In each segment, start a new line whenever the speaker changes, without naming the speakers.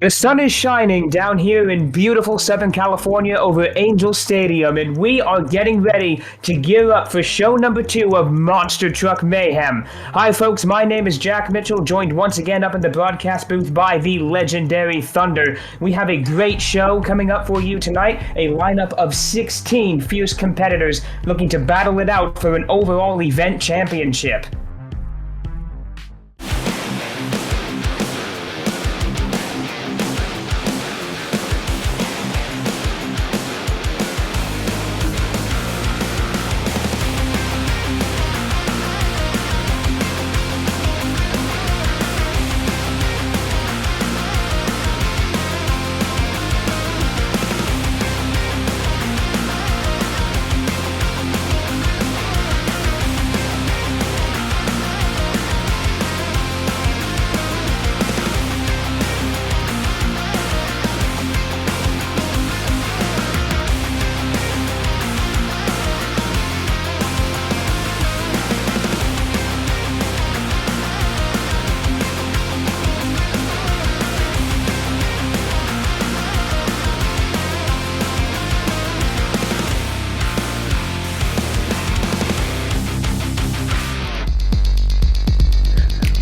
The sun is shining down here in beautiful Southern California over Angel Stadium, and we are getting ready to gear up for show number 2 of Monster Truck Mayhem. Hi folks, my name is Jack Mitchell, joined once again up in the broadcast booth by the legendary Thunder. We have a great show coming up for you tonight, a lineup of 16 fierce competitors looking to battle it out for an overall event championship.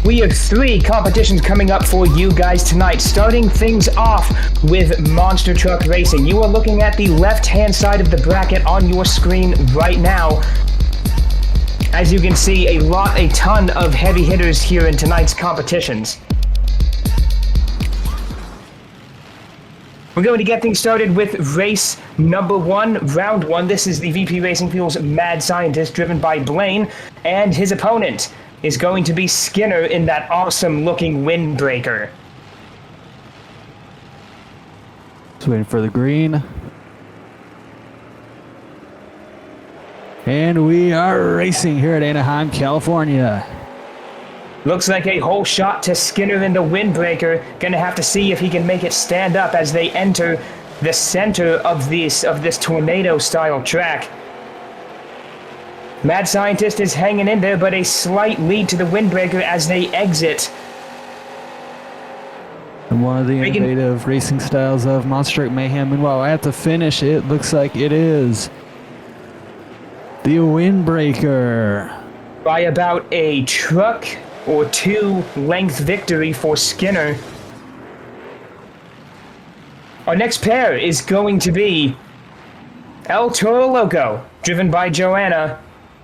We have 3 competitions coming up for you guys tonight, starting things off with Monster Truck Racing. You are looking at the left-hand side of the bracket on your screen right now. As you can see, a ton of heavy hitters here in tonight's competitions. We're going to get things started with race number 1, round 1. This is the VP Racing Fuel's Mad Scientist, driven by Blaine, and his opponent is going to be Skinner in that awesome-looking windbreaker.
Just waiting for the green. And we are racing here at Anaheim, California.
Looks like a whole shot to Skinner in the windbreaker. Gonna have to see if he can make it stand up as they enter the center of this tornado-style track. Mad Scientist is hanging in there, but a slight lead to the windbreaker as they exit.
And one of the innovative racing styles of Monster Truck Mayhem. And while at the finish, it looks like it is the windbreaker.
By about a truck or 2 length victory for Skinner. Our next pair is going to be El Toro Loco, driven by Joanna,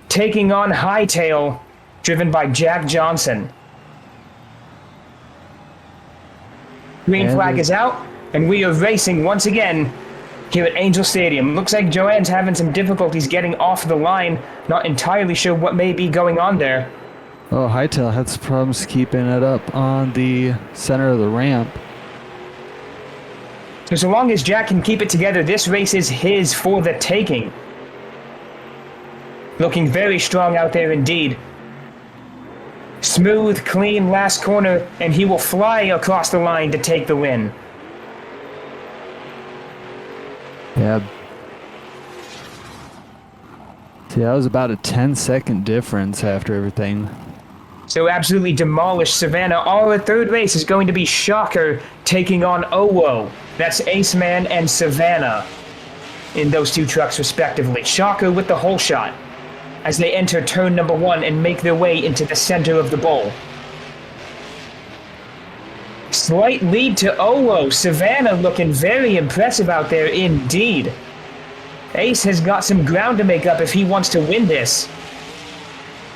taking on Hightail, driven by Jack Johnson. Green flag is out, and we are racing once again here at Angel Stadium. Looks like Joanne's having some difficulties getting off the line. Not entirely sure what may be going on there.
Oh, Hightail had some problems keeping it up on the center of the ramp.
So long as Jack can keep it together, this race is his for the taking. Looking very strong out there indeed. Smooth, clean last corner, and he will fly across the line to take the win.
Yeah. See, that was about a 10-second difference after everything.
So absolutely demolished Savannah. Our third race is going to be Shocker taking on Owo. That's Aceman and Savannah in those 2 trucks respectively. Shocker with the whole shot as they enter turn number 1 and make their way into the center of the bowl. Slight lead to Owo. Savannah looking very impressive out there indeed. Ace has got some ground to make up if he wants to win this.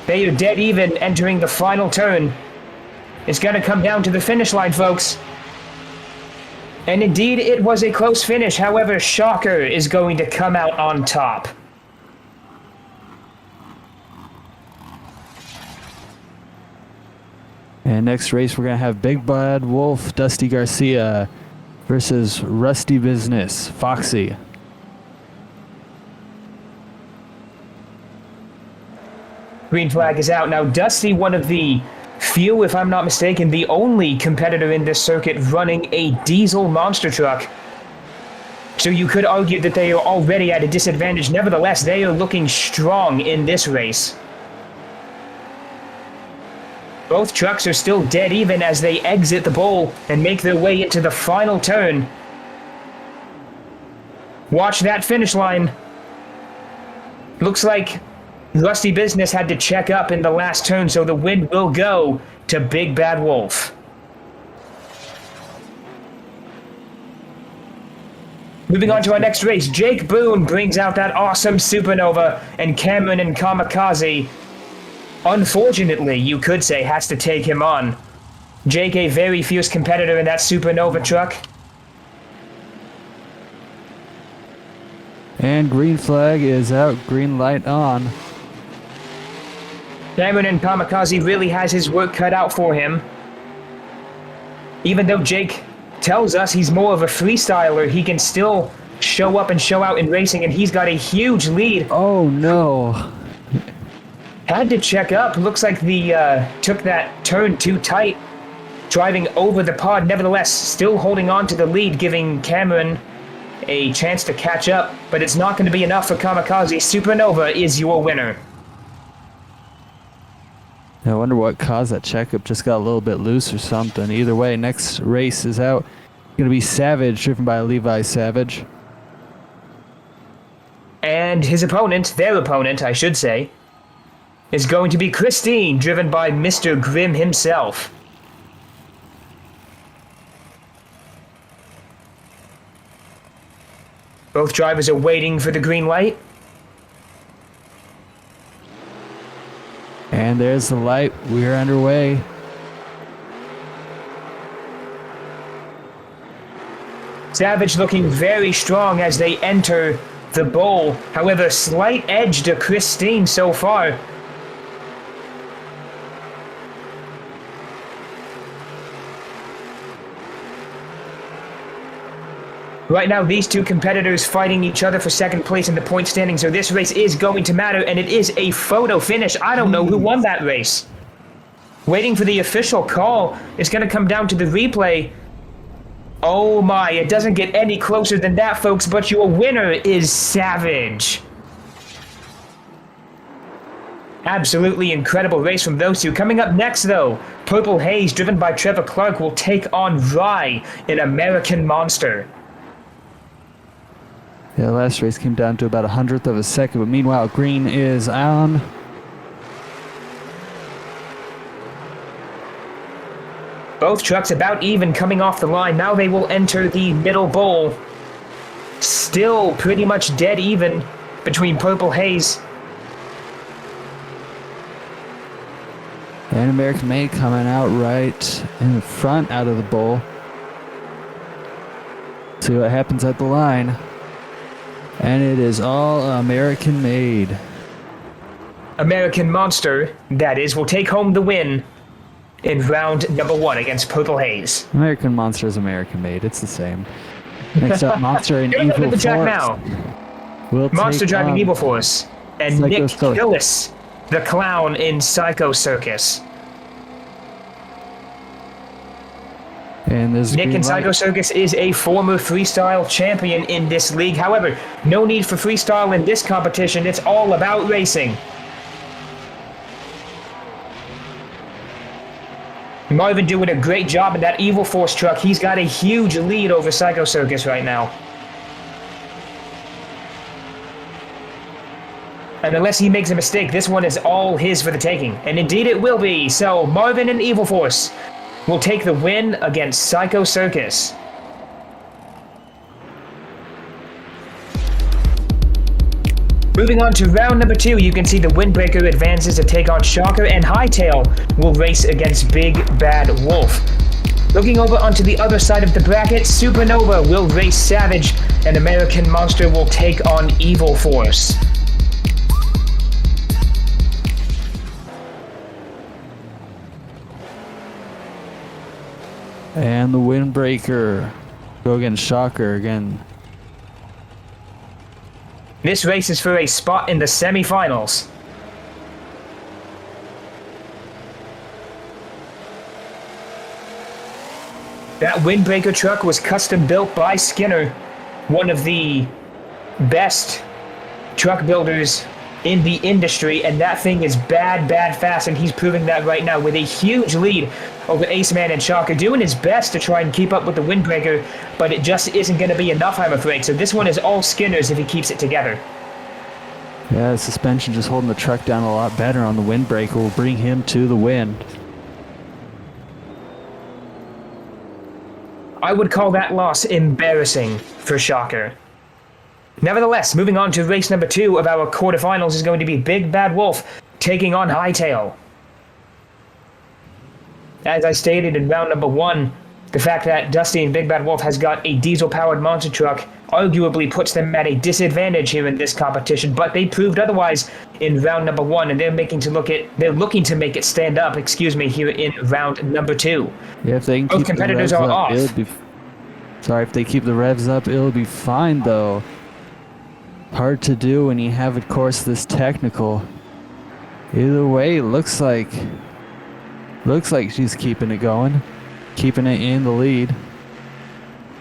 They are dead even entering the final turn. It's going to come down to the finish line, folks. And indeed, it was a close finish. However, Shocker is going to come out on top.
And next race, we're going to have Big Bad Wolf, Dusty Garcia versus Rusty Business, Foxy.
Green flag is out. Now, Dusty, one of the few, if I'm not mistaken, the only competitor in this circuit running a diesel monster truck. So you could argue that they are already at a disadvantage. Nevertheless, they are looking strong in this race. Both trucks are still dead even as they exit the bowl and make their way into the final turn. Watch that finish line. Looks like Rusty Business had to check up in the last turn, so the win will go to Big Bad Wolf. Moving on to our next race, Jake Boone brings out that awesome Supernova, and Cameron and Kamikaze, unfortunately, you could say, has to take him on. Jake, a very fierce competitor in that Supernova truck.
And green flag is out, green light on.
Cameron and Kamikaze really has his work cut out for him. Even though Jake tells us he's more of a freestyler, he can still show up and show out in racing, and he's got a huge lead.
Oh no.
Had to check up. Looks like the took that turn too tight, driving over the pod. Nevertheless, still holding on to the lead, giving Cameron a chance to catch up, but it's not going to be enough for Kamikaze. Supernova is your winner.
I wonder what caused that checkup. Just got a little bit loose or something. Either way, next race is out. Going to be Savage, driven by Levi Savage.
And his opponent, their opponent, I should say, is going to be Christine, driven by Mr. Grimm himself. Both drivers are waiting for the green light.
And there's the light. We're underway.
Savage looking very strong as they enter the bowl. However, slight edge to Christine so far. Right now, these two competitors fighting each other for second place in the point standing, so this race is going to matter, and it is a photo finish. I don't know who won that race. Waiting for the official call. It's going to come down to the replay. Oh my, it doesn't get any closer than that, folks, but your winner is Savage. Absolutely incredible race from those two. Coming up next, though, Purple Haze, driven by Trevor Clark, will take on Rye in American Monster.
Yeah, the last race came down to about 100th of a second, but meanwhile, green is on.
Both trucks about even coming off the line. Now they will enter the middle bowl. Still pretty much dead even between Purple Haze.
And American Made coming out right in the front out of the bowl. See what happens at the line. And it is all American Made.
American Monster, that is, will take home the win in round number 1 against Purple Haze.
American Monster is American Made. It's the same. Next up, Monster and
You're
Evil
the
Force.
track now.
We'll
Monster driving
on
Evil Force. And
Psycho
Nick
Circus.
Killis, the clown in Psycho Circus.
And there's
Nick
green
in Psycho
light.
Circus is a former freestyle champion in this league. However, no need for freestyle in this competition. It's all about racing. Marvin doing a great job in that Evil Force truck. He's got a huge lead over Psycho Circus right now. And unless he makes a mistake, this one is all his for the taking. And indeed it will be. So Marvin and Evil Force will take the win against Psycho Circus. Moving on to round number 2, you can see the Windbreaker advances to take on Shocker, and Hightail will race against Big Bad Wolf. Looking over onto the other side of the bracket, Supernova will race Savage, and American Monster will take on Evil Force.
And the Windbreaker. Go against Shocker again.
This race is for a spot in the semifinals. That Windbreaker truck was custom built by Skinner, one of the best truck builders in the industry, and that thing is bad, bad fast, and he's proving that right now with a huge lead over Ace Man and Shocker, doing his best to try and keep up with the windbreaker, but it just isn't going to be enough, I'm afraid. So this one is all Skinner's if he keeps it together.
Yeah, the suspension just holding the truck down a lot better on the windbreaker will bring him to the win.
I would call that loss embarrassing for Shocker. Nevertheless, moving on to race number 2 of our quarterfinals is going to be Big Bad Wolf taking on Hightail. As I stated in round number 1, the fact that Dusty and Big Bad Wolf has got a diesel-powered monster truck arguably puts them at a disadvantage here in this competition, but they proved otherwise in round number 1, and they're looking to make it stand up, here in round number 2.
Yeah, if they can
Both
keep
competitors
the revs
are
up,
off.
if they keep the revs up, it'll be fine though. Hard to do when you have, of course, this technical. Either way, looks like she's keeping it going, keeping it in the lead.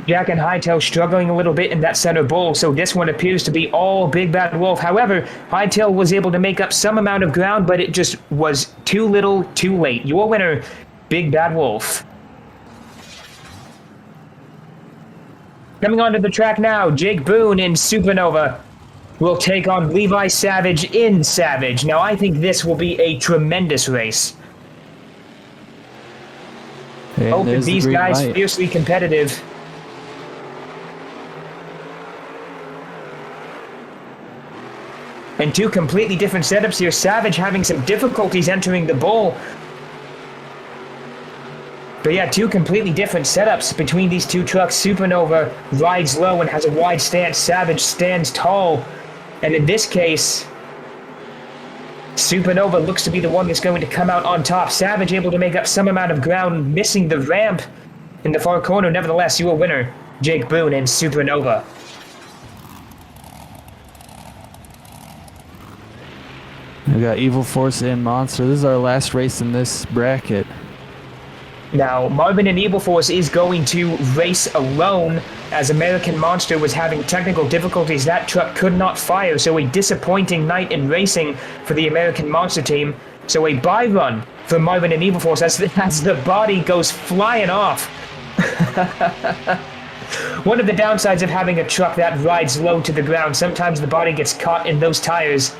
Jack and Hightail struggling a little bit in that center bowl, so this one appears to be all Big Bad Wolf. However, Hightail was able to make up some amount of ground, but it just was too little, too late. Your winner, Big Bad Wolf. Coming onto the track now, Jake Boone in Supernova will take on Levi Savage in Savage. Now, I think this will be a tremendous race. Both of these guys fiercely competitive. And two completely different setups here. Savage having some difficulties entering the bowl. But yeah, two completely different setups between these two trucks. Supernova rides low and has a wide stance. Savage stands tall. And in this case, Supernova looks to be the one that's going to come out on top. Savage able to make up some amount of ground, missing the ramp in the far corner. Nevertheless, your winner, Jake Boone and Supernova.
We got Evil Force and Monster. This is our last race in this bracket.
Now, Marvin and Evil Force is going to race alone as American Monster was having technical difficulties. That truck could not fire, so a disappointing night in racing for the American Monster team. So a bye run for Marvin and Evil Force as the body goes flying off. One of the downsides of having a truck that rides low to the ground, sometimes the body gets caught in those tires.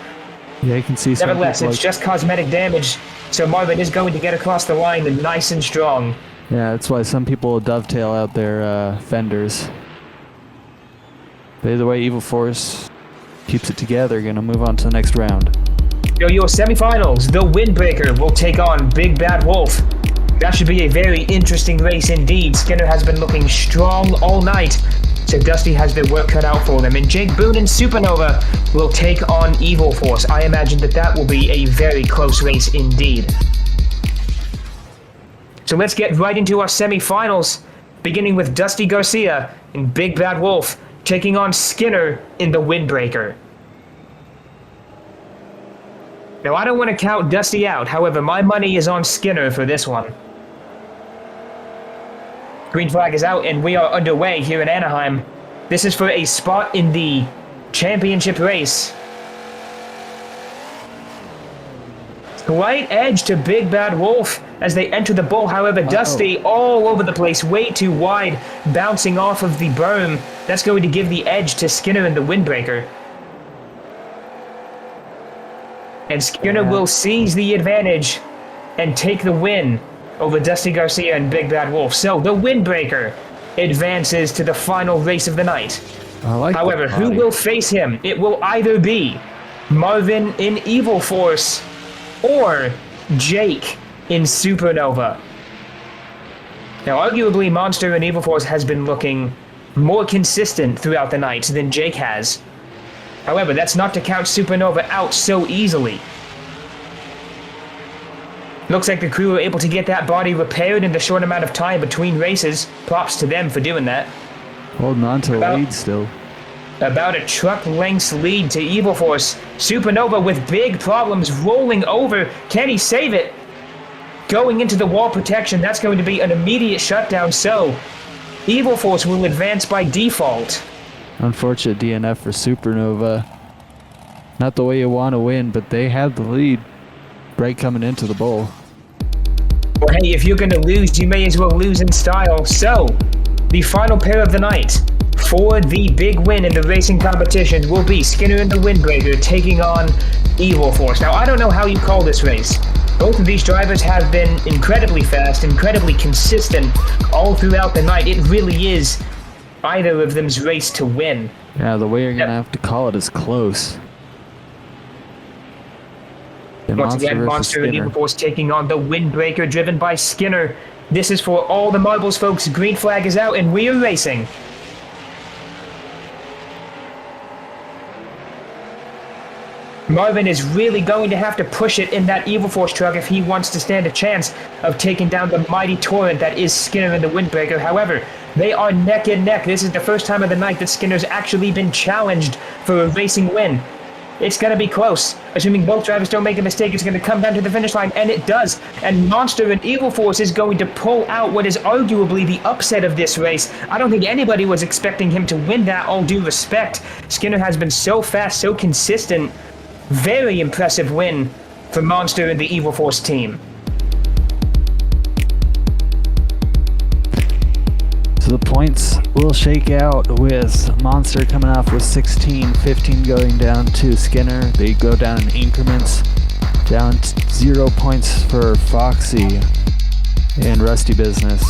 Yeah, you can see some.
Nevertheless, it's just cosmetic damage, so Marvin is going to get across the line nice and strong.
Yeah, that's why some people dovetail out their fenders. But either way, Evil Force keeps it together. Gonna move on to the next round.
So your semifinals, the Windbreaker will take on Big Bad Wolf. That should be a very interesting race indeed. Skinner has been looking strong all night, so Dusty has their work cut out for them. And Jake Boone and Supernova will take on Evil Force. I imagine that will be a very close race indeed. So let's get right into our semifinals, beginning with Dusty Garcia and Big Bad Wolf taking on Skinner in the Windbreaker. Now, I don't want to count Dusty out. However, my money is on Skinner for this one. Green flag is out, and we are underway here in Anaheim. This is for a spot in the championship race. Slight edge to Big Bad Wolf as they enter the bowl. However, Dusty all over the place, way too wide, bouncing off of the berm. That's going to give the edge to Skinner in the Windbreaker. And Skinner will seize the advantage and take the win over Dusty Garcia and Big Bad Wolf. So the Windbreaker advances to the final race of the night. However, who will face him? It will either be Marvin in Evil Force or Jake in Supernova. Now, arguably, Monster in Evil Force has been looking more consistent throughout the night than Jake has. However, that's not to count Supernova out so easily. Looks like the crew were able to get that body repaired in the short amount of time between races. Props to them for doing that.
Holding on to the lead still.
About a truck length's lead to Evil Force. Supernova with big problems rolling over. Can he save it? Going into the wall protection, that's going to be an immediate shutdown, so Evil Force will advance by default.
Unfortunate DNF for Supernova. Not the way you want to win, but they had the lead right coming into the bowl.
Well, hey, if you're going to lose, you may as well lose in style. So, the final pair of the night for the big win in the racing competition will be Skinner and the Windbreaker taking on Evil Force. Now, I don't know how you call this race. Both of these drivers have been incredibly fast, incredibly consistent all throughout the night. It really is either of them's race to win.
Yeah, the way you're going to have to call it is close.
Once again, Monster and Evil Force taking on the Windbreaker, driven by Skinner. This is for all the marbles, folks. Green flag is out, and we are racing. Marvin is really going to have to push it in that Evil Force truck if he wants to stand a chance of taking down the mighty torrent that is Skinner and the Windbreaker. However, they are neck and neck. This is the first time of the night that Skinner's actually been challenged for a racing win. It's going to be close. Assuming both drivers don't make a mistake, it's going to come down to the finish line, and it does. And Monster and Evil Force is going to pull out what is arguably the upset of this race. I don't think anybody was expecting him to win that, all due respect. Skinner has been so fast, so consistent. Very impressive win for Monster and the Evil Force team.
So the points will shake out with Monster coming off with 16, 15 going down to Skinner. They go down in increments. Down 0 points for Foxy and Rusty Business.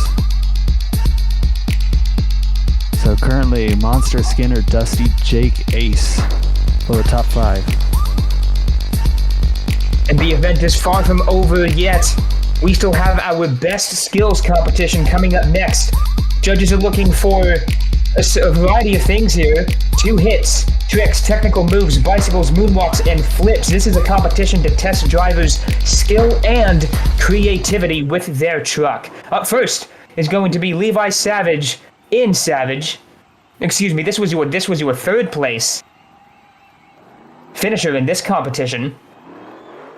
So currently Monster, Skinner, Dusty, Jake, Ace for the top 5.
And the event is far from over yet. We still have our best skills competition coming up next. Judges are looking for a variety of things here. 2 hits, tricks, technical moves, bicycles, moonwalks, and flips. This is a competition to test drivers' skill and creativity with their truck. Up first is going to be Levi Savage in Savage. Excuse me, this was your 3rd place finisher in this competition.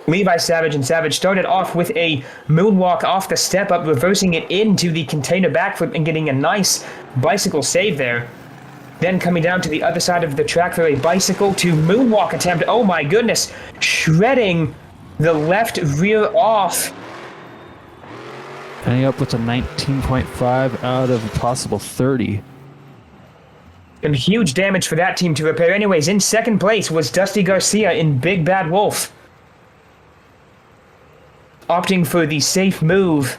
Levi Savage and Savage started off with a moonwalk off the step up, reversing it into the container backflip and getting a nice bicycle save there. Then coming down to the other side of the track for a bicycle to moonwalk attempt. Oh my goodness, shredding the left rear off.
Ending up with a 19.5 out of a possible 30.
And huge damage for that team to repair. Anyways, in 2nd place was Dusty Garcia in Big Bad Wolf, opting for the safe move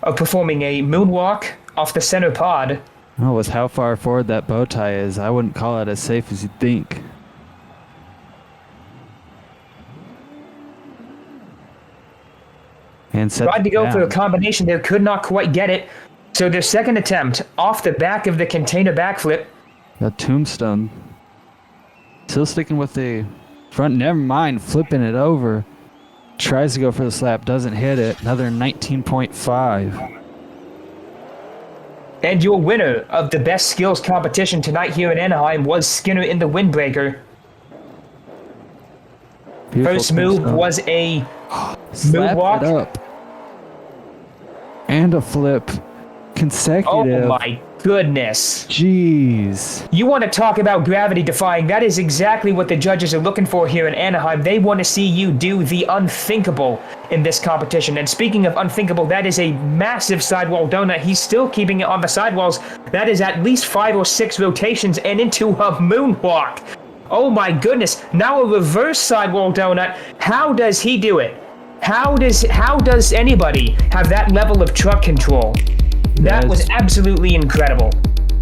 of performing a moonwalk off the center pod.
Oh, with how far forward that bow tie is, I wouldn't call it as safe as you'd think. And
tried to go for a combination there, could not quite get it. So their 2nd attempt off the back of the container backflip.
A tombstone. Still sticking with the front, never mind, flipping it over. Tries to go for the slap, doesn't hit it. Another 19.5.
And your winner of the best skills competition tonight here in Anaheim was Skinner in the Windbreaker.
Beautiful
First move was a moonwalk.
It up. And a flip. Consecutive.
Oh my goodness.
Jeez.
You want to talk about gravity defying? That is exactly what the judges are looking for here in Anaheim. They want to see you do the unthinkable in this competition. And speaking of unthinkable, that is a massive sidewall donut. He's still keeping it on the sidewalls. That is at least 5 or 6 rotations and into a moonwalk. Oh my goodness. Now a reverse sidewall donut. How does he do it? How does anybody have that level of truck control? That was absolutely incredible.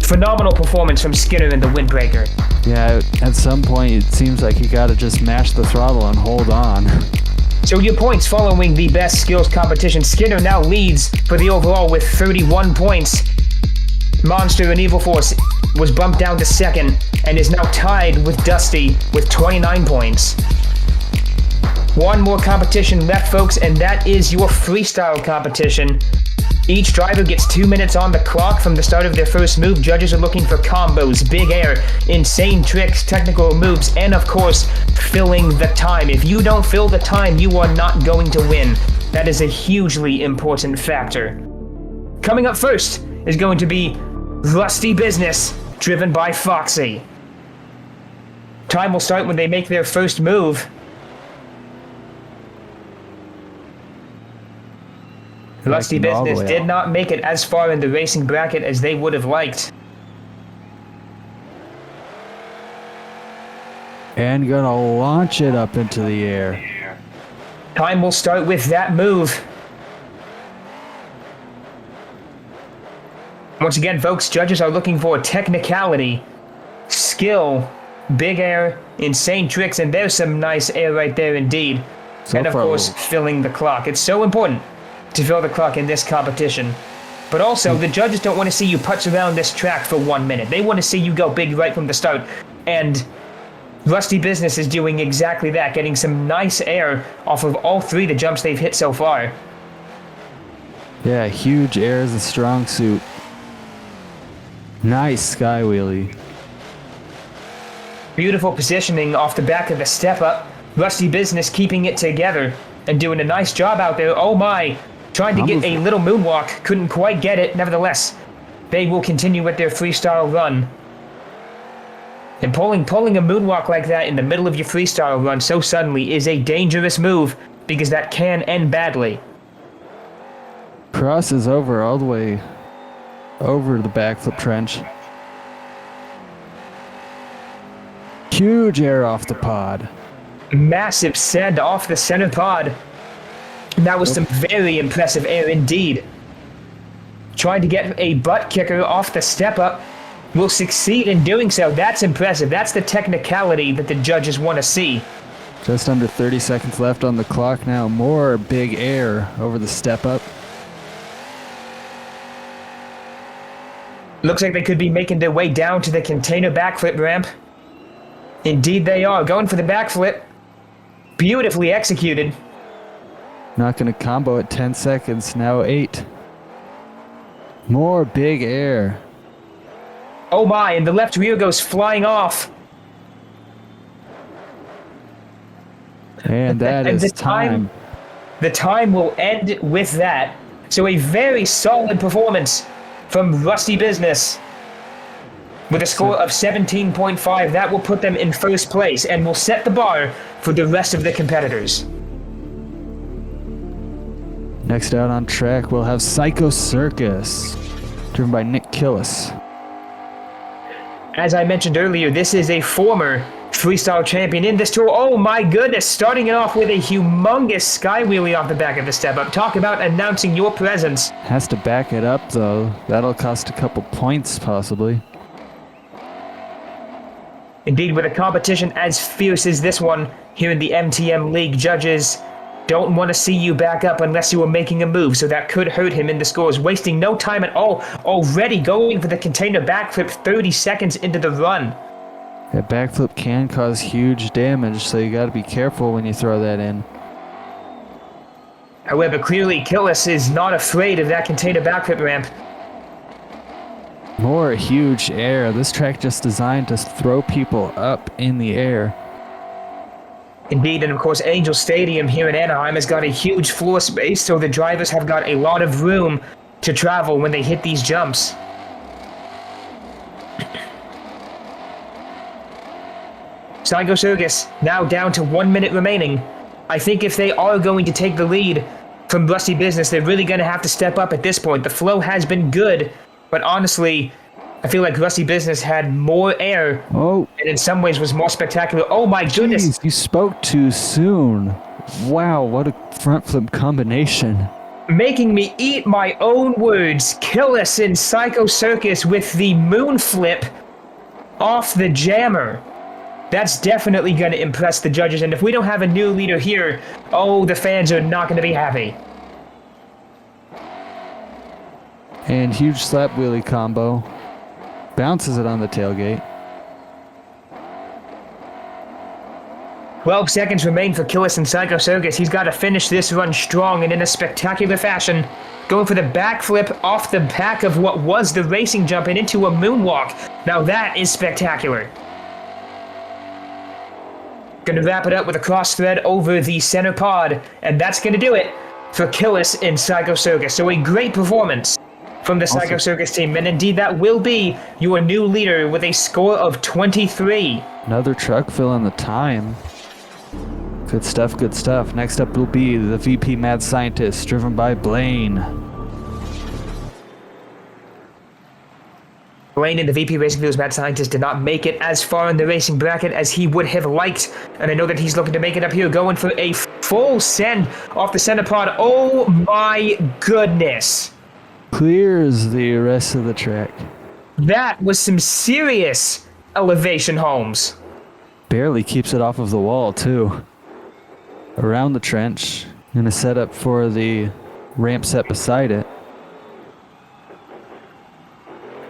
Phenomenal performance from Skinner and the Windbreaker.
Yeah, at some point it seems like you gotta just mash the throttle and hold on.
So your points following the best skills competition. Skinner now leads for the overall with 31 points. Monster and Evil Force was bumped down to 2nd and is now tied with Dusty with 29 points. One more competition left, folks, and that is your freestyle competition. Each driver gets 2 minutes on the clock from the start of their first move. Judges are looking for combos, big air, insane tricks, technical moves, and of course, filling the time. If you don't fill the time, you are not going to win. That is a hugely important factor. Coming up first is going to be Rusty Business, driven by Foxy. Time will start when they make their first move. Rusty Business did not make it as far in the racing bracket as they would have liked.
And gonna launch it up into the air.
Time will start with that move. Once again, folks, judges are looking for technicality, skill, big air, insane tricks, and there's some nice air right there indeed. And of course, filling the clock. It's so important to fill the clock in this competition. But also, the judges don't want to see you putz around this track for 1 minute. They want to see you go big right from the start. And Rusty Business is doing exactly that, getting some nice air off of all three the jumps they've hit so far.
Yeah, huge air is a strong suit. Nice sky wheelie.
Beautiful positioning off the back of the step up. Rusty Business keeping it together and doing a nice job out there. Oh my! Trying to get a little moonwalk, couldn't quite get it. Nevertheless, they will continue with their freestyle run. And pulling a moonwalk like that in the middle of your freestyle run so suddenly is a dangerous move because that can end badly.
Crosses over all the way over the backflip trench. Huge air off the pod.
Massive send off the center pod. That was some very impressive air indeed. Trying to get a butt kicker off the step up. Will succeed in doing so. That's impressive. That's the technicality that the judges want to see.
Just under 30 seconds left on the clock now. More big air over the step up.
Looks like they could be making their way down to the container backflip ramp. Indeed they are. Going for the backflip. Beautifully executed.
Not going to combo at 10 seconds. Now 8. More big air.
Oh my, and the left rear goes flying off.
And that is time.
The time will end with that. So a very solid performance from Rusty Business. With a score of 17.5, that will put them in first place and will set the bar for the rest of the competitors.
Next out on track, we'll have Psycho Circus, driven by Nick Killis.
As I mentioned earlier, this is a former freestyle champion in this tour. Oh my goodness, starting it off with a humongous sky wheelie off the back of the step up. Talk about announcing your presence.
Has to back it up though. That'll cost a couple points possibly.
Indeed, with a competition as fierce as this one here in the MTM League, judges don't want to see you back up unless you are making a move, so that could hurt him in the scores. Wasting no time at all, already going for the container backflip 30 seconds into the run.
That backflip can cause huge damage, so you got to be careful when you throw that in.
However, clearly Killis is not afraid of that container backflip ramp.
More huge air. This track just designed to throw people up in the air.
Indeed, and of course Angel Stadium here in Anaheim has got a huge floor space, so the drivers have got a lot of room to travel when they hit these jumps. Psycho Circus now down to 1 minute remaining. I think if they are going to take the lead from Rusty Business, they're really going to have to step up at this point. The flow has been good, but honestly, I feel like Rusty Business had more air, and in some ways was more spectacular. Oh my goodness!
Jeez, you spoke too soon. Wow, what a front flip combination.
Making me eat my own words. Killis in Psycho Circus with the moon flip off the jammer. That's definitely going to impress the judges, and if we don't have a new leader here, oh, the fans are not going to be happy.
And huge slap wheelie combo. Bounces it on the tailgate.
12 seconds remain for Killis and Psycho Circus. He's got to finish this run strong and in a spectacular fashion. Going for the backflip off the back of what was the racing jump and into a moonwalk. Now that is spectacular. Going to wrap it up with a cross thread over the center pod. And that's going to do it for Killis and Psycho Circus. So a great performance from the Psycho Circus team. And indeed, that will be your new leader with a score of 23.
Another truck filling the time. Good stuff, good stuff. Next up will be the VP Mad Scientist, driven by Blaine.
Blaine in the VP Racing Fuels Mad Scientist did not make it as far in the racing bracket as he would have liked. And I know that he's looking to make it up here, going for a full send off the center pod. Oh my goodness.
Clears the rest of the track.
That was some serious elevation, Holmes.
Barely keeps it off of the wall, too. Around the trench. Gonna set up for the ramp set beside it.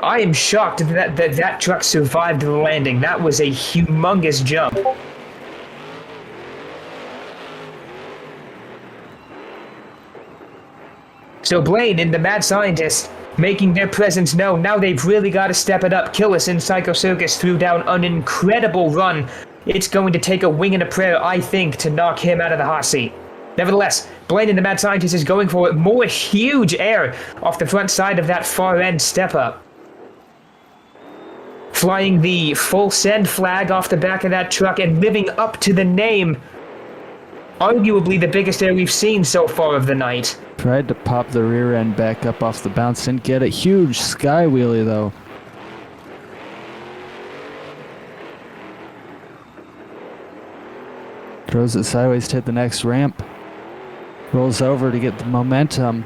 I am shocked that truck survived the landing. That was a humongous jump. So Blaine and the Mad Scientist making their presence known. Now they've really got to step it up. Killis and Psycho Circus threw down an incredible run. It's going to take a wing and a prayer, I think, to knock him out of the hot seat. Nevertheless, Blaine and the Mad Scientist is going for more huge air off the front side of that far end step up. Flying the full send flag off the back of that truck and living up to the name. Arguably the biggest air we've seen so far of the night.
Tried to pop the rear end back up off the bounce. Didn't get a huge sky wheelie though. Throws it sideways to hit the next ramp. Rolls over to get the momentum.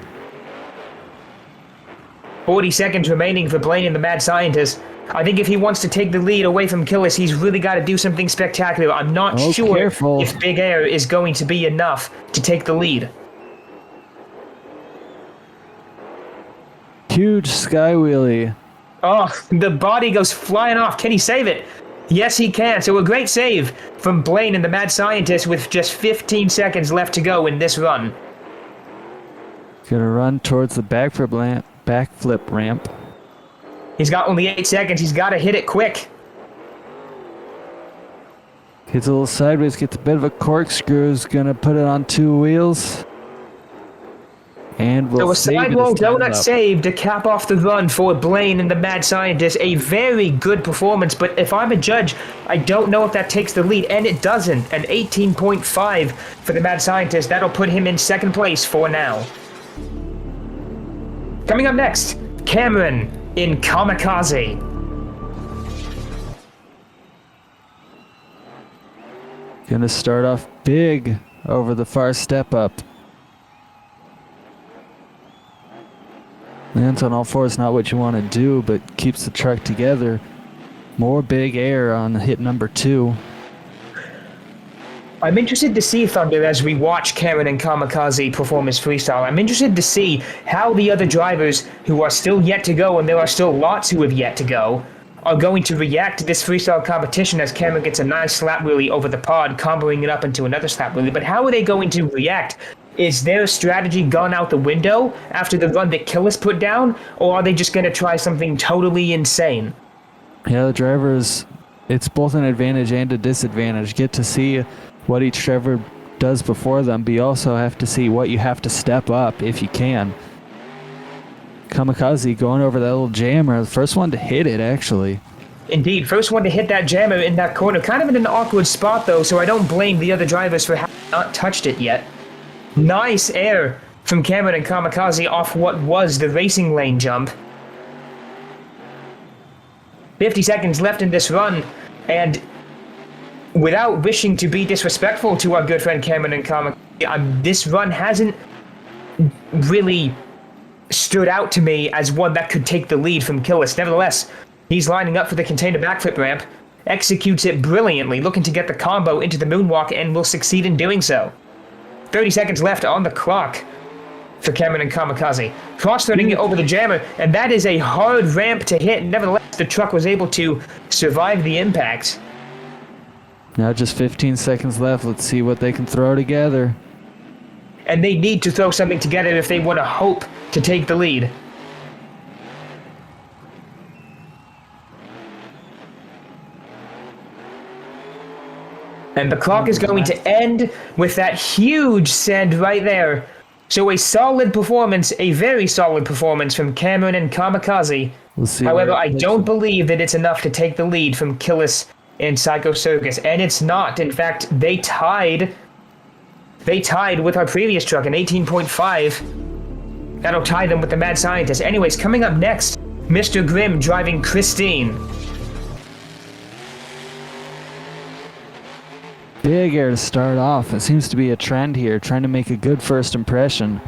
40 seconds remaining for Blaine and the Mad Scientist. I think if he wants to take the lead away from Killis, he's really got to do something spectacular. I'm not sure
careful.
if big air is going to be enough to take the lead.
Huge sky wheelie.
Oh, the body goes flying off. Can he save it? Yes, he can. So a great save from Blaine and the Mad Scientist with just 15 seconds left to go in this run.
Gonna run towards the backflip ramp.
He's got only 8 seconds. He's got to hit it quick.
Gets a little sideways, gets a bit of a corkscrew. Is gonna put it on 2 wheels. And we'll
so a sidewall donut save to cap off the run for Blaine and the Mad Scientist. A very good performance, but if I'm a judge, I don't know if that takes the lead, and it doesn't. An 18.5 for the Mad Scientist. That'll put him in second place for now. Coming up next, Cameron in Kamikaze.
Gonna start off big over the far step up. Lands on all fours, not what you want to do, but keeps the truck together. More big air on hit number 2.
I'm interested to see, Thunder, as we watch Cameron and Kamikaze perform his freestyle. I'm interested to see how the other drivers who are still yet to go, and there are still lots who have yet to go, are going to react to this freestyle competition as Cameron gets a nice slap wheelie over the pod, comboing it up into another slap wheelie. But how are they going to react? Is their strategy gone out the window after the run that Killis put down, or are they just going to try something totally insane?
Yeah, the drivers, it's both an advantage and a disadvantage. Get to see what each driver does before them, but you also have to see what you have to step up if you can. Kamikaze going over that little jammer, the first one to hit it actually.
Indeed, first one to hit that jammer in that corner, kind of in an awkward spot though, so I don't blame the other drivers for having not touched it yet. Nice air from Cameron and Kamikaze off what was the racing lane jump. 50 seconds left in this run, and without wishing to be disrespectful to our good friend Cameron and Kamikaze, this run hasn't really stood out to me as one that could take the lead from Killis. Nevertheless, he's lining up for the container backflip ramp, executes it brilliantly, looking to get the combo into the moonwalk, and will succeed in doing so. 30 seconds left on the clock for Cameron and Kamikaze. Cross-threading it over the jammer, and that is a hard ramp to hit. Nevertheless, the truck was able to survive the impact.
Now just 15 seconds left. Let's see what they can throw together.
And they need to throw something together if they want to hope to take the lead. And the clock is going to end with that huge send right there So a solid performance, a very solid performance from Cameron and Kamikaze.
We'll see.
However, I don't believe that it's enough to take the lead from Killis and Psycho Circus, and it's not. In fact, they tied with our previous truck, an 18.5. That'll tie them with the Mad Scientist. Anyways, coming up next, Mr. Grimm driving Christine.
Big air to start off. It seems to be a trend here, trying to make a good first impression.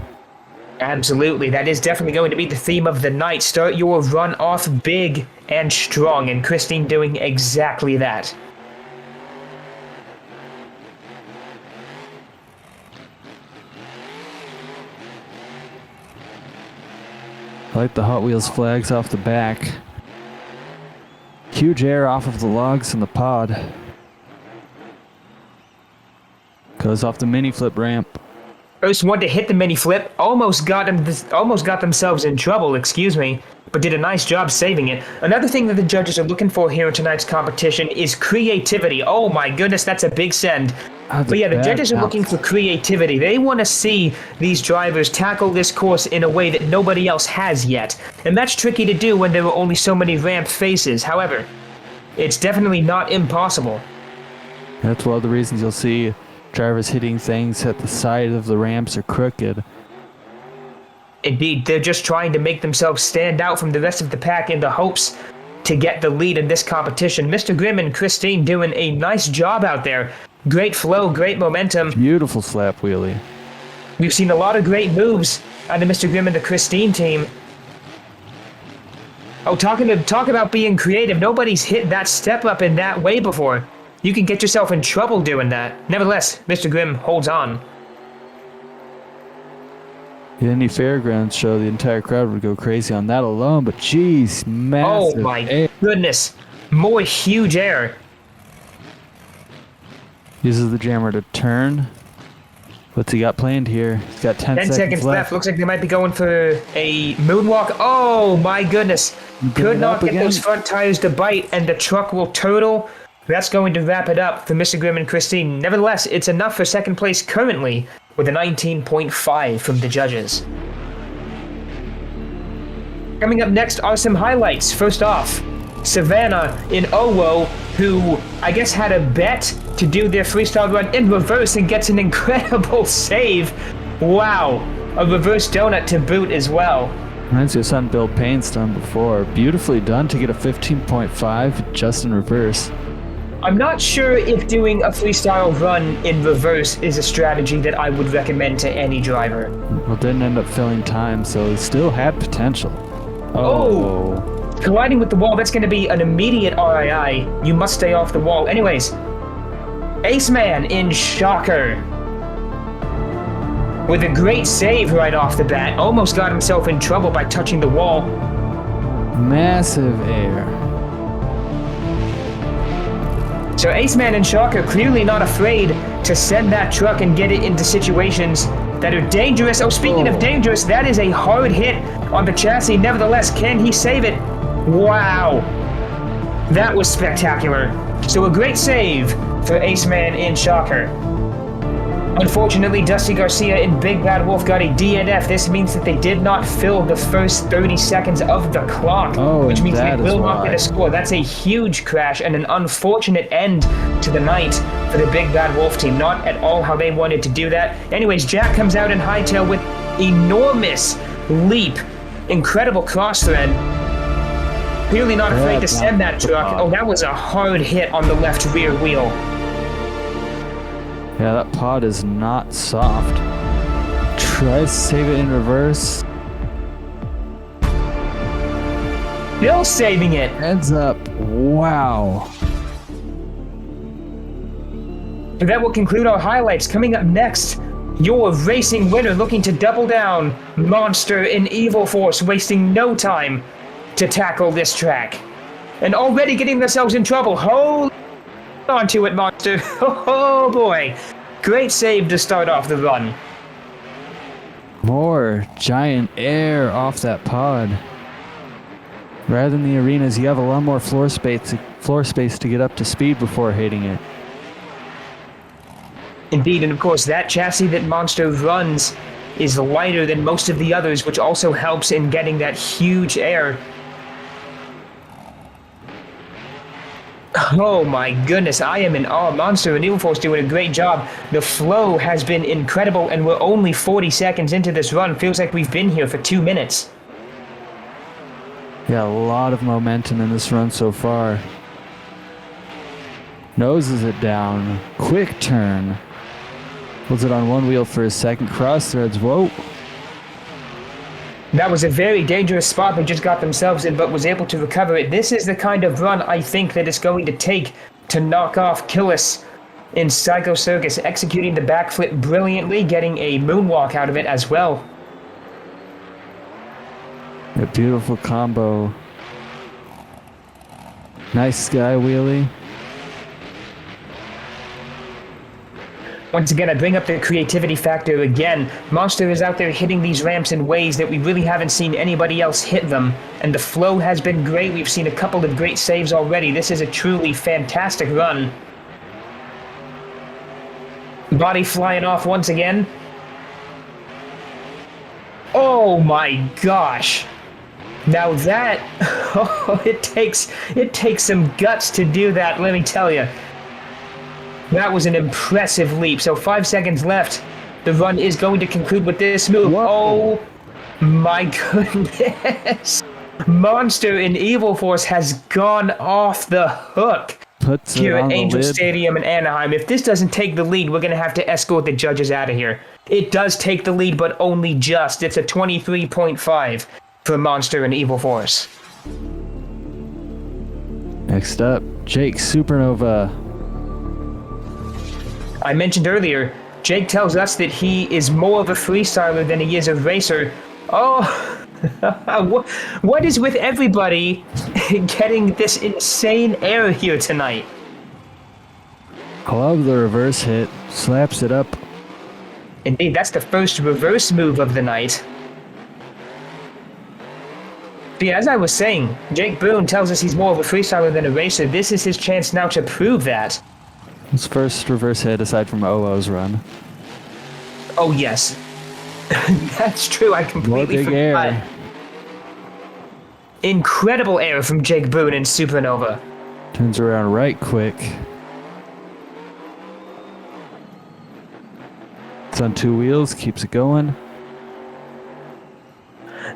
Absolutely, that is definitely going to be the theme of the night. Start your run off big and strong, and Christine doing exactly that.
I like the Hot Wheels flags off the back. Huge air off of the logs in the pod. Goes off the mini flip ramp.
First one to hit the mini flip, almost got themselves in trouble, excuse me, but did a nice job saving it. Another thing that the judges are looking for here in tonight's competition is creativity. Oh my goodness, that's a big send. But yeah, the judges are looking for creativity. They want to see these drivers tackle this course in a way that nobody else has yet. And that's tricky to do when there are only so many ramp faces. However, it's definitely not impossible.
That's one of the reasons you'll see drivers hitting things at the side of the ramps are crooked.
Indeed, they're just trying to make themselves stand out from the rest of the pack in the hopes to get the lead in this competition. Mr. Grimm and Christine doing a nice job out there. Great flow, great momentum.
Beautiful slap wheelie.
We've seen a lot of great moves out of Mr. Grimm and the Christine team. Oh, talk about being creative. Nobody's hit that step up in that way before. You can get yourself in trouble doing that. Nevertheless, Mr. Grimm holds on.
In any fairgrounds show, the entire crowd would go crazy on that alone, but geez, massive
Oh my
air.
goodness. More huge air.
Uses the jammer to turn. What's he got planned here? He's got 10
seconds left. Looks like they might be going for a moonwalk. Oh my goodness. Could not get those front tires to bite, and the truck will turtle. That's going to wrap it up for Mr. Grimm and Christine. Nevertheless, it's enough for second place currently with a 19.5 from the judges. Coming up next are some highlights. First off, Savannah in Owo, who I guess had a bet to do their freestyle run in reverse and gets an incredible save. Wow, a reverse donut to boot as well.
Reminds me of something Bill Payne's done before. Beautifully done to get a 15.5 just in reverse.
I'm not sure if doing a freestyle run in reverse is a strategy that I would recommend to any driver.
Well, didn't end up filling time, so he still had potential.
Oh! Colliding with the wall, that's going to be an immediate RII. You must stay off the wall. Anyways, Ace Man in Shocker. With a great save right off the bat. Almost got himself in trouble by touching the wall.
Massive air.
So Ace Man and Shocker clearly not afraid to send that truck and get it into situations that are dangerous. Oh, speaking of dangerous, that is a hard hit on the chassis. Nevertheless, can he save it? Wow. That was spectacular. So a great save for Ace Man and Shocker. Unfortunately, Dusty Garcia and Big Bad Wolf got a DNF. This means that they did not fill the first 30 seconds of the clock, which means they will not get a score. That's a huge crash and an unfortunate end to the night for the Big Bad Wolf team. Not at all how they wanted to do that. Anyways, Jack comes out in hightail with enormous leap. Incredible cross thread. Clearly not afraid to send that truck. Oh, that was a hard hit on the left rear wheel.
Yeah, that pod is not soft. Tries to save it in reverse.
Still saving it.
Heads up. Wow.
And that will conclude our highlights. Coming up next, your racing winner looking to double down. Monster in Evil Force, wasting no time to tackle this track. And already getting themselves in trouble. Hold on to it, Monster. Oh boy. Great save to start off the run.
More giant air off that pod. Rather than the arenas, you have a lot more floor space to get up to speed before hitting it.
Indeed, and of course that chassis that Monster runs is lighter than most of the others, which also helps in getting that huge air. Oh my goodness, I am in awe. Monster and Evil Force doing a great job. The flow has been incredible, and we're only 40 seconds into this run. Feels like we've been here for 2 minutes.
Yeah, a lot of momentum in this run so far. Noses it down. Quick turn. Holds it on one wheel for a second. Cross threads. Whoa.
That was a very dangerous spot they just got themselves in, but was able to recover it. This is the kind of run I think that it's going to take to knock off Killis in Psycho Circus, executing the backflip brilliantly, getting a moonwalk out of it as well.
A beautiful combo. Nice sky wheelie.
Once again, I bring up the creativity factor again. Monster is out there hitting these ramps in ways that we really haven't seen anybody else hit them, and the flow has been great. We've seen a couple of great saves already. This is a truly fantastic run. Body flying off once again. Oh my gosh. Now that, oh, it takes some guts to do that, let me tell you. That was an impressive leap. So 5 seconds left. The run is going to conclude with this move.
Whoa.
Oh my goodness. Monster in Evil Force has gone off the hook
Puts
here
it on
at
the
Angel
lid.
Stadium in Anaheim. If this doesn't take the lead, we're going to have to escort the judges out of here. It does take the lead, but only just. It's a 23.5 for Monster in Evil Force.
Next up, Jake Supernova.
I mentioned earlier, Jake tells us that he is more of a freestyler than he is a racer. Oh, what is with everybody getting this insane air here tonight?
I love the reverse hit. Slaps it up.
Indeed, that's the first reverse move of the night. But yeah, as I was saying, Jake Boone tells us he's more of a freestyler than a racer. This is his chance now to prove that.
His first reverse hit aside from OO's run.
Oh yes, that's true. I
More
completely
big
forgot.
air.
Incredible air from Jake Boone in Supernova.
Turns around right quick. It's on two wheels, keeps it going.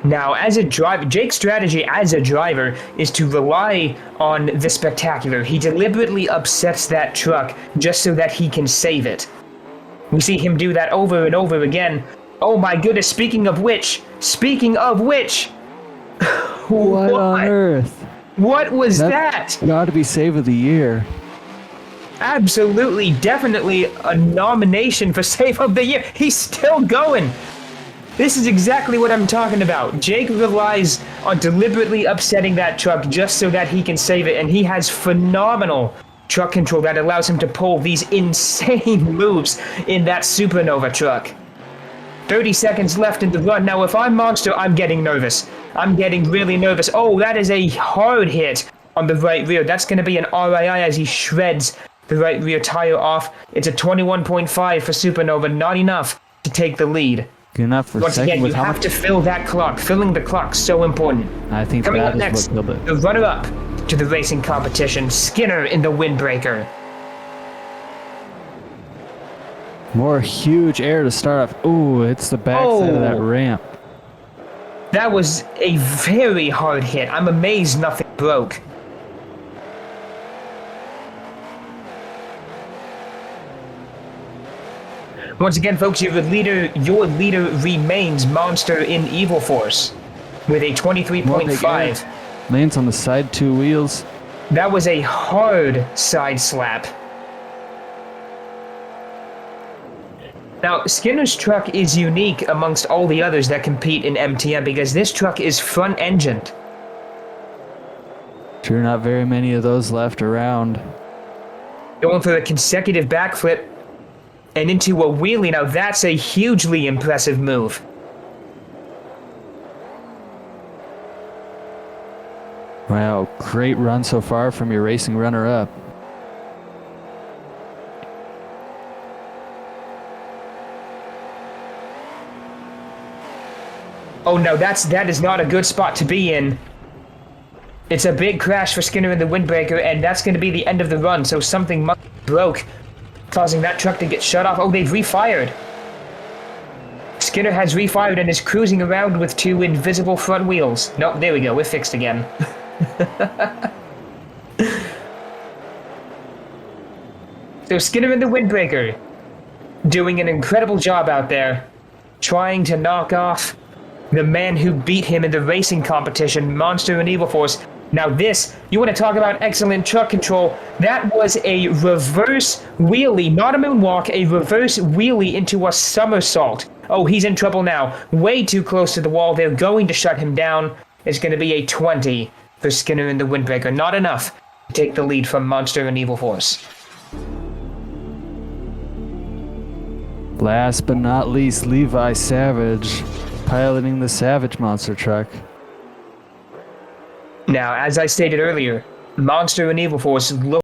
Now, as a driver, Jake's strategy as a driver is to rely on the spectacular. He deliberately upsets that truck just so that he can save it. We see him do that over and over again. Oh my goodness, speaking of which,
What on earth?
What was that?
Gotta be save of the year.
Absolutely, definitely a nomination for Save of the Year. He's still going. This is exactly what I'm talking about. Jake relies on deliberately upsetting that truck just so that he can save it, and he has phenomenal truck control that allows him to pull these insane moves in that Supernova truck. 30 seconds left in the run. Now, if I'm Monster, I'm getting nervous. I'm getting really nervous. Oh, that is a hard hit on the right rear. That's going to be an RII as he shreds the right rear tire off. It's a 21.5 for Supernova, not enough to take the lead.
Good enough for
Once
second
again,
with
you
how
have
much?
to fill that clock. Filling the clock, so important.
I think
Coming up
that
next,
is what killed it.
the runner-up to the racing competition, Skinner in the windbreaker.
More huge air to start off. Ooh, it's the backside of that ramp.
That was a very hard hit. I'm amazed nothing broke. Once again, folks, your leader remains Monster in Evil Force with a 23.5.
Lands on the side two wheels.
That was a hard side slap. Now, Skinner's truck is unique amongst all the others that compete in MTM because this truck is front-engined.
Sure, not very many of those left around.
Going for a consecutive backflip and into a wheelie. Now, that's a hugely impressive move.
Wow, great run so far from your racing runner-up.
Oh no, that is not a good spot to be in. It's a big crash for Skinner and the Windbreaker, and that's going to be the end of the run, so something must have broke, causing that truck to get shut off. Oh, they've refired. Skinner has refired and is cruising around with 2 invisible front wheels. No, there we go, we're fixed again. So Skinner and the Windbreaker doing an incredible job out there, trying to knock off the man who beat him in the racing competition, Monster and Evil Force. Now this, you want to talk about excellent truck control, that was a reverse wheelie, not a moonwalk, a reverse wheelie into a somersault. Oh, he's in trouble now. Way too close to the wall. They're going to shut him down. It's going to be a 20 for Skinner and the Windbreaker. Not enough to take the lead from Monster and Evil Force.
Last but not least, Levi Savage, piloting the Savage Monster Truck.
Now, as I stated earlier, Monster and Evil Force look